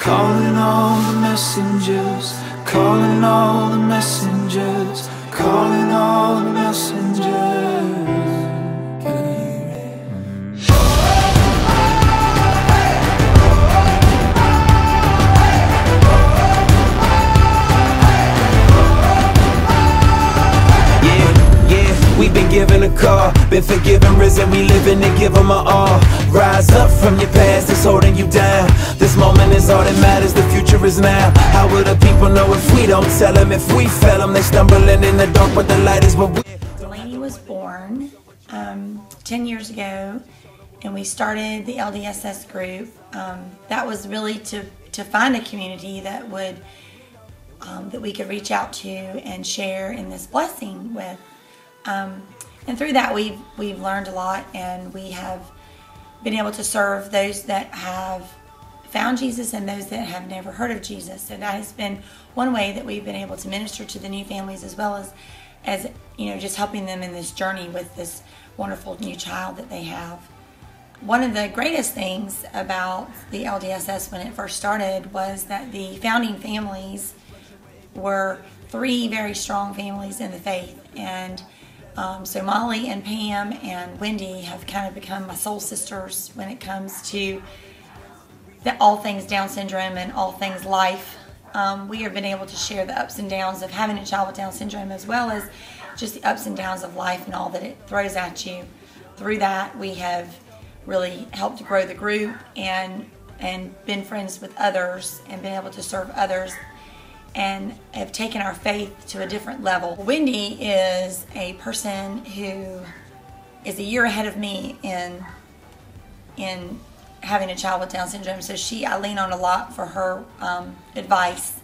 Calling all the messengers, calling all the messengers, calling all the messengers. We've been given a call, been forgiven, risen, we living to give them our all. Rise up from your past that's holding you down. This moment is all that matters, the future is now. How will the people know if we don't tell them? If we fail them, they stumbling in the dark, but the light is what we... Delaney was born 10 years ago, and we started the LDSS group. That was really to find a community that would that we could reach out to and share in this blessing with. And through that we've learned a lot, and we have been able to serve those that have found Jesus and those that have never heard of Jesus. So that has been one way that we've been able to minister to the new families, as well as you know, just helping them in this journey with this wonderful new child that they have. One of the greatest things about the LDSS when it first started was that the founding families were 3 very strong families in the faith, and so Molly and Pam and Wendy have kind of become my soul sisters when it comes to all things Down syndrome and all things life. We have been able to share the ups and downs of having a child with Down syndrome, as well as just the ups and downs of life and all that it throws at you. Through that, we have really helped grow the group and been friends with others and been able to serve others, and have taken our faith to a different level. Wendy is a person who is a year ahead of me in having a child with Down syndrome, so I lean on a lot for her advice.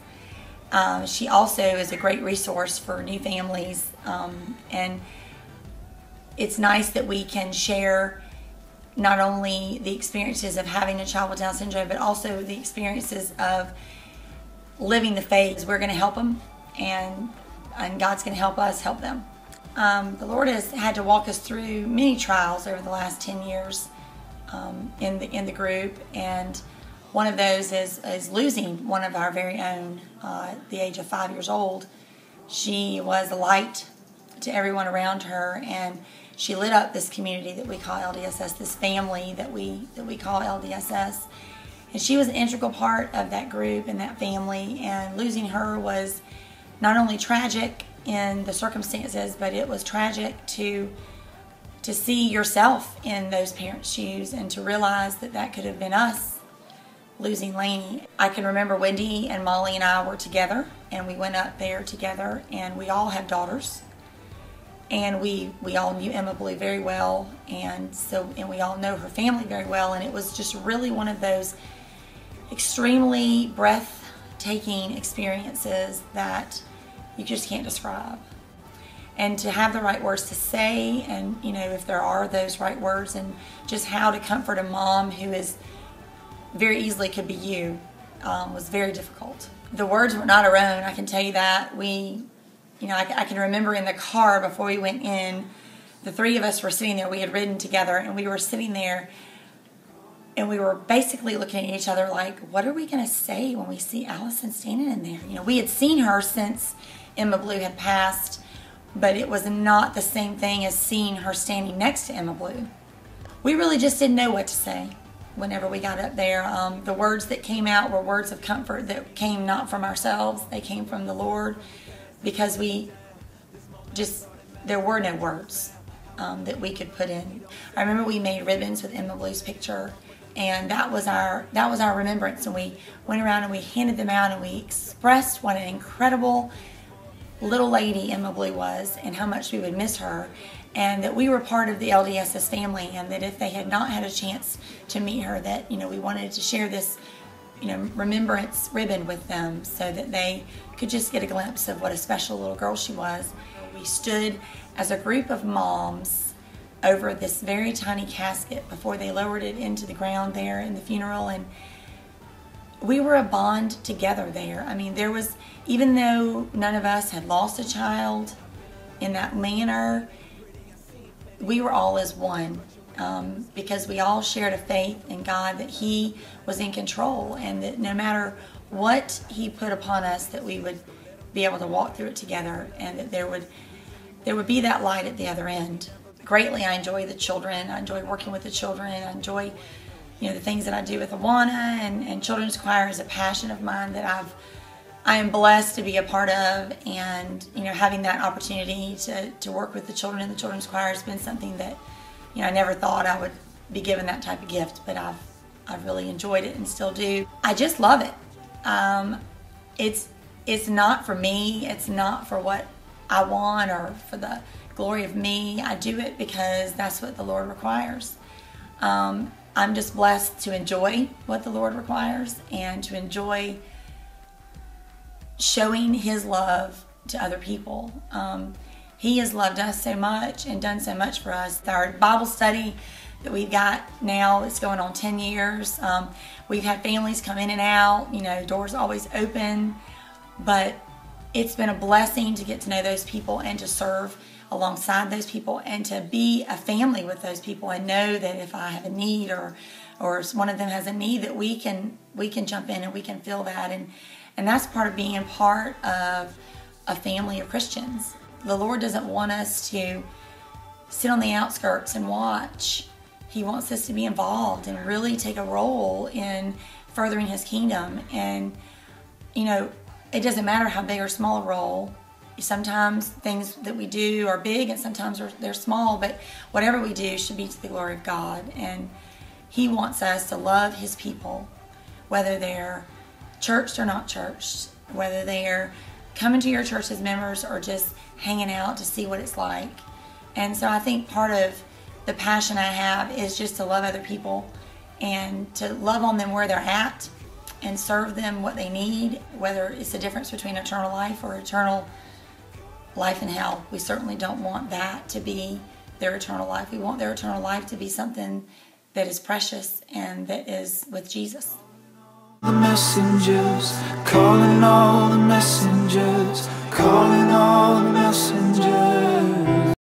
She also is a great resource for new families, and it's nice that we can share not only the experiences of having a child with Down syndrome, but also the experiences of living the faith. We're going to help them, and God's going to help us help them. The Lord has had to walk us through many trials over the last 10 years in the group, and one of those is losing one of our very own at the age of 5 years old. She was a light to everyone around her, and she lit up this community that we call LDSS, this family that we call LDSS. And she was an integral part of that group and that family, and losing her was not only tragic in the circumstances, but it was tragic to see yourself in those parents' shoes, and to realize that could have been us losing Lainey. I can remember Wendy and Molly and I were together, and we went up there together, and we all have daughters, and we all knew Emma Blue very well, and we all know her family very well, and it was just really one of those extremely breathtaking experiences that you just can't describe. And to have the right words to say, and you know, if there are those right words, and just how to comfort a mom who is very easily could be you, was very difficult. The words were not our own, I can tell you that. I can remember in the car before we went in, the 3 of us were sitting there. We had ridden together, and we were sitting there, and we were basically looking at each other like, what are we going to say when we see Allison standing in there? You know, we had seen her since Emma Blue had passed, but it was not the same thing as seeing her standing next to Emma Blue. We really just didn't know what to say whenever we got up there. The words that came out were words of comfort that came not from ourselves, they came from the Lord, because there were no words that we could put in. I remember we made ribbons with Emma Blue's picture, and that was our remembrance, and we went around and we handed them out, and we expressed what an incredible little lady Emma Blue was, and how much we would miss her, and that we were part of the LDSS family, and that if they had not had a chance to meet her, that, you know, we wanted to share this, you know, remembrance ribbon with them, so that they could just get a glimpse of what a special little girl she was. We stood as a group of moms over this very tiny casket before they lowered it into the ground there in the funeral, and we were a bond together there. I mean, there was, even though none of us had lost a child in that manner, we were all as one. because we all shared a faith in God that He was in control, and that no matter what He put upon us, that we would be able to walk through it together, and that there would be that light at the other end. Greatly, I enjoy the children. I enjoy working with the children. I enjoy, the things that I do with Awana, and children's choir is a passion of mine that I am blessed to be a part of, and having that opportunity to work with the children in the children's choir has been something that I never thought I would be given that type of gift, but I've really enjoyed it and still do. I just love it. It's not for me. It's not for what I want or for the glory of me. I do it because that's what the Lord requires. I'm just blessed to enjoy what the Lord requires and to enjoy showing His love to other people. He has loved us so much and done so much for us. Our Bible study that we've got now, it's going on 10 years. We've had families come in and out, doors always open, but it's been a blessing to get to know those people and to serve alongside those people and to be a family with those people and know that if I have a need or one of them has a need, that we can jump in and we can fill that, and that's part of being part of a family of Christians. The Lord doesn't want us to sit on the outskirts and watch. He wants us to be involved and really take a role in furthering His kingdom. And it doesn't matter how big or small a role. Sometimes things that we do are big and sometimes they're small, but whatever we do should be to the glory of God. And He wants us to love His people, whether they're churched or not churched, whether they're coming to your church as members or just hanging out to see what it's like. And so I think part of the passion I have is just to love other people and to love on them where they're at and serve them what they need, whether it's the difference between eternal life or eternal life in hell. We certainly don't want that to be their eternal life. We want their eternal life to be something that is precious and that is with Jesus. The messengers, calling all the messengers, calling all the messengers.